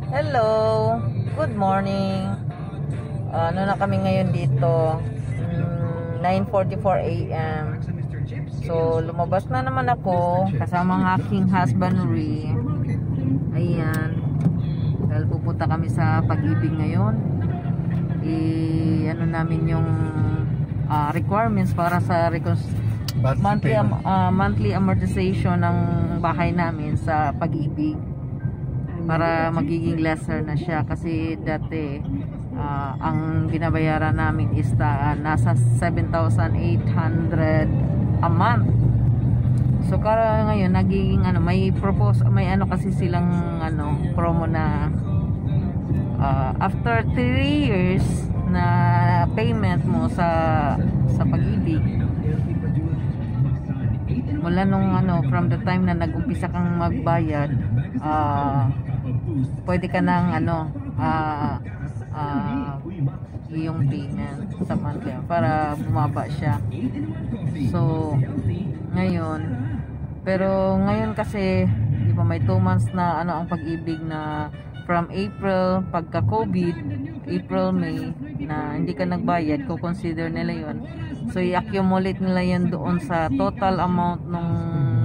Hello, good morning. Ano na kami ngayon dito? 9:44 AM. So, lumabas na naman ako kasama ang aking husband Ri. Ayan. Dahil pupunta kami sa Pag-ibig ngayon. Ano namin yung requirements para sa monthly amortization ng bahay namin sa Pag-ibig. Para magiging lesser na siya kasi dati ang binabayaran namin is nasa 7,800 a month. So ngayon nagiging may kasi silang promo na after 3 years na payment mo sa Pag-ibig, mula nung from the time na nag-umpisa kang magbayad, pwede ka nang yung payment sa monthly para bumaba siya. So ngayon, pero ngayon kasi di ba may 2 months na ang Pag-ibig na from April, pagka COVID, April, May, na hindi ka nagbayad, consider nila yon. So i-accumulate nila yan doon sa total amount nung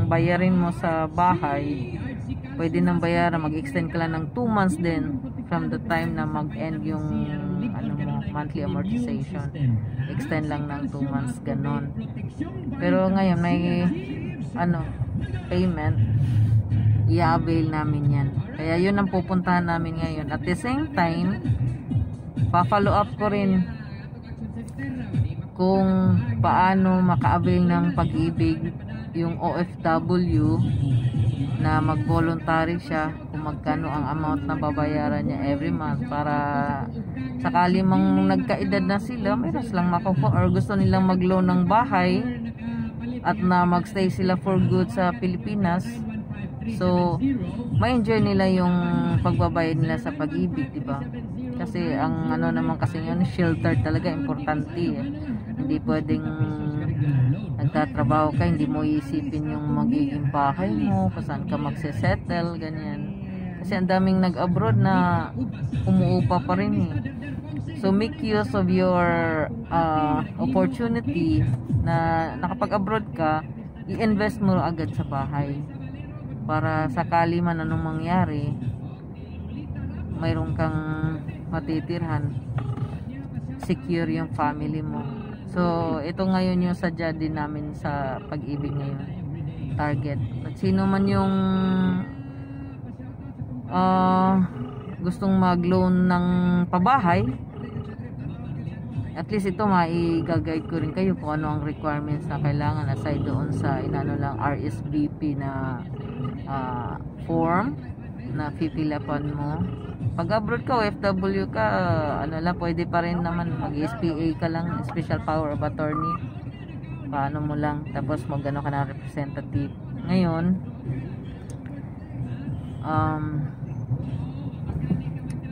bayarin mo sa bahay. Pwede nang bayaran, mag-extend ka lang ng 2 months din from the time na mag-end yung monthly amortization. Extend lang ng 2 months, ganon. Pero ngayon may payment, i-avail namin yan. Kaya yun ang pupuntahan namin ngayon. At the same time, pa-follow up ko rin kung paano maka-avail ng Pag-ibig yung OFW na mag-voluntary siya, kung magkano ang amount na babayaran niya every month, para sakali mang nagkaedad na sila, meron silang makuha or gusto nilang mag-loan ng bahay at na magstay sila for good sa Pilipinas. So ma-enjoy nila yung pagbabayad nila sa Pag-ibig, diba? Kasi ang naman kasi yun, shelter talaga importante eh. Hindi pwedeng nagtatrabaho ka, hindi mo isipin yung magiging bahay mo, kung saan ka magsesettle, ganyan. Kasi ang daming nag-abroad na umuupa pa rin eh. So make use of your opportunity na nakapag-abroad ka, i-invest mo agad sa bahay. Para sakali man anong mangyari, mayroon kang matitirhan, secure yung family mo. So ito ngayon yung sadya din namin sa Pag-ibig ngayon, target. At sino man yung gustong mag-loan ng pabahay, at least ito mai-guide ko rin kayo kung ano ang requirements na kailangan aside doon sa lang RSVP na form na pipilapan mo. Pag abroad ka, OFW ka, pwede pa rin naman mag-SPA ka lang, special power of attorney, paano mo lang, tapos ka na representative. Ngayon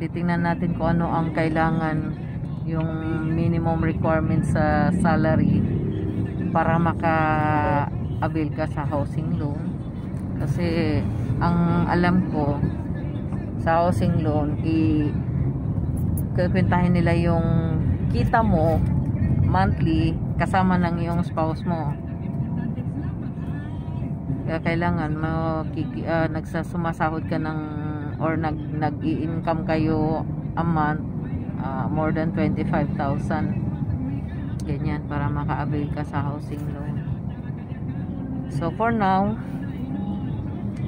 titingnan natin kung ano ang kailangan, yung minimum requirements sa salary para maka-avail ka sa housing loan. Kasi ang alam ko sa housing loan, kukwentahin nila yung kita mo monthly kasama ng yung spouse mo. Kaya kailangan sumasahod ka ng or nag-i-income kayo a month more than 25,000, ganyan, para maka-avail ka sa housing loan. So for now,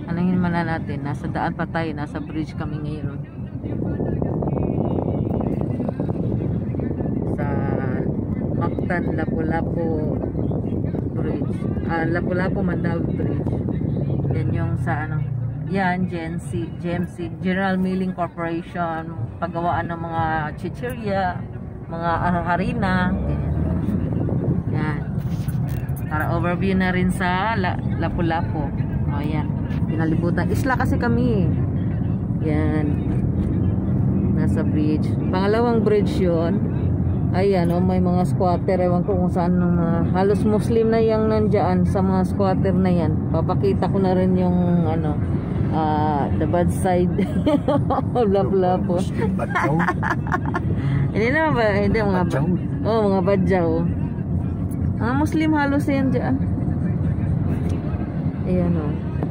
anahin man na natin, nasa daan pa tayo, nasa bridge kami ngayon sa Mactan Lapu-Lapu Bridge, Lapu-Lapu Mandawi Bridge. Yan yung sa yan, GMC, General Milling Corporation, paggawaan ng mga chichirya, mga harina, ganyan. Yan, para overview na rin sa Lapu-Lapu. Ayan, pinalibutan. Isla kasi kami. Yan. Nasa bridge. Pangalawang bridge yun. Ayan, may mga squatter. Ewan ko kung saan halos Muslim na yung nandyan sa mga squatter na yan. Papakita ko na rin yung The bad side. Lapu-lapu. Badyaw. Hindi naman ba? Hindi, Badyaw. mga badyaw. Mga Muslim halos yan dyan. Ayan o.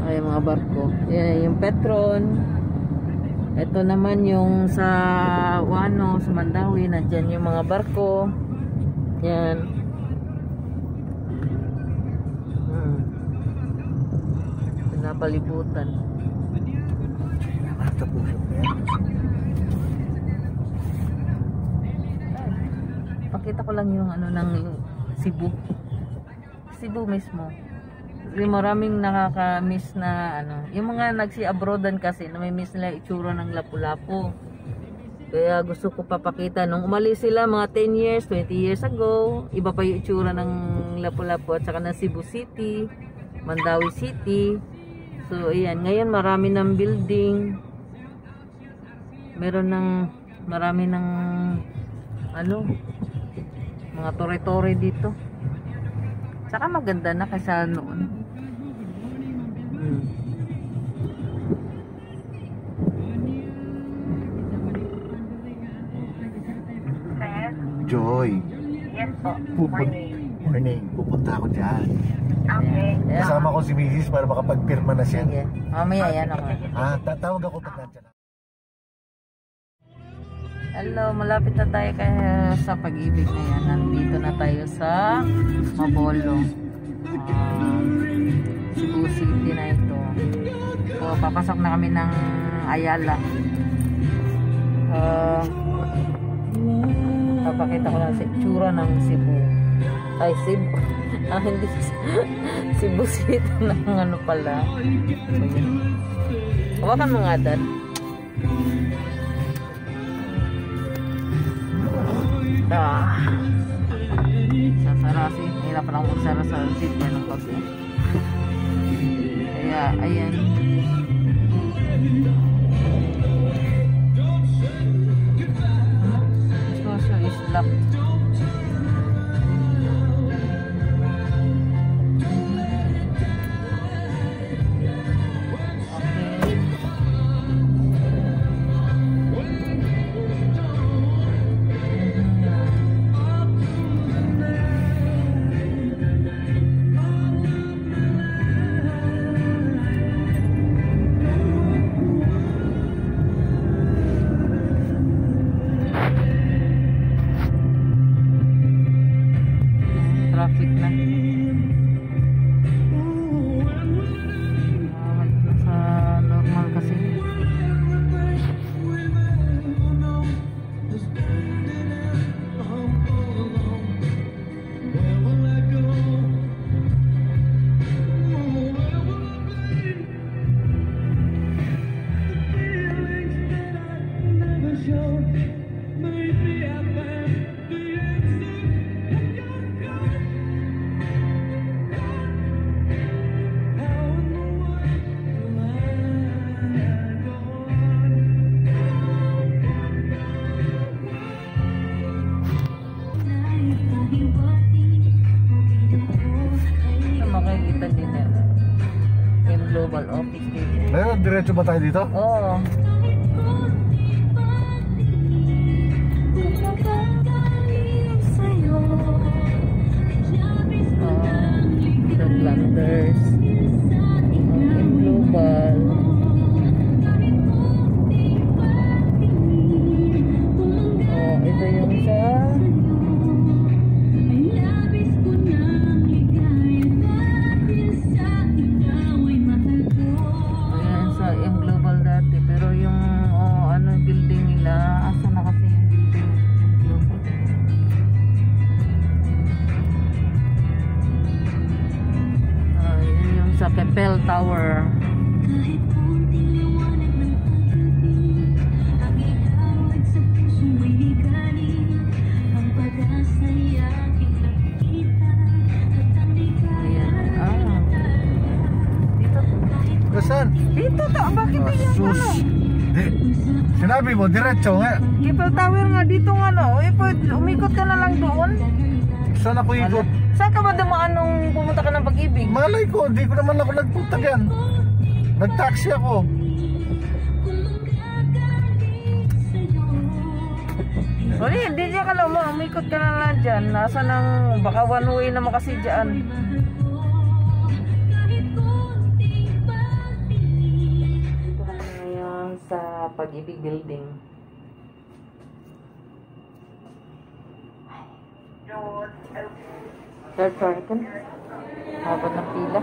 Ay, mga barko. Ayan yung Petron. Ito naman yung sa Wano, sa Mandawi. Nandyan yung mga barko. Yan. Pinapalibutan. Pakita ko lang yung ano ng Cebu. Cebu mismo. Yung maraming nakaka-miss na ano, yung mga nagsi-abroadan kasi na may miss nila itsura ng Lapu-Lapu. Kaya gusto ko papakita nung umalis sila mga 10 years, 20 years ago, iba pa yung itsura ng Lapu-Lapu at saka ng Cebu City, Mandawi City. So ayan, ngayon marami ng building. Marami ng ano, mga tore-tore dito. Saka maganda na kaysa noon. Joy. Yes po. Morning. Pupunta ako dyan. Okay. Kasama ko si Mrs. para makapagpirma na siya. Sige. Mamaya yan ako. Tatawag ako pag nandiyan. Hello, malapit na tayo kaya sa Pag-ibig na yan. Nandito na tayo sa Mabolo. Cebu City na ito. So, papasok na kami ng Ayala. Papakita ko lang sa itsura ng Cebu. Ay, Cebu. Hindi. Cebu City ng ano pala. So, yun. Hawakan mo nga, Dad. Sasarasi. Hirap lang magsara sa seat niya ng pag kaya, ayan. This is locked. Traffic na. Sa normal kasi. Makikita din na yung global office dito. Meron, diretso ba tayo dito? Oo. The Blunders. Yung global. Ito yung sa Keppel Tower. Saan? Dito to, bakit yung ano? Sinabi mo, diretso nga. Keppel Tower nga, dito nga no. Umikot ka na lang doon. Saan ako ikot? Saan ka ba dumaan nung pumunta ka ng Pag-ibig? Malay ko, hindi ko naman ako nagpunta yan. Nag-taxi ako. Hindi niya ka lang, umikot ka na lang dyan. Nasa nang, baka one way naman kasi dyan. Ito na kami ngayon sa Pag-ibig Building. Third floor ito. Habang ng pila.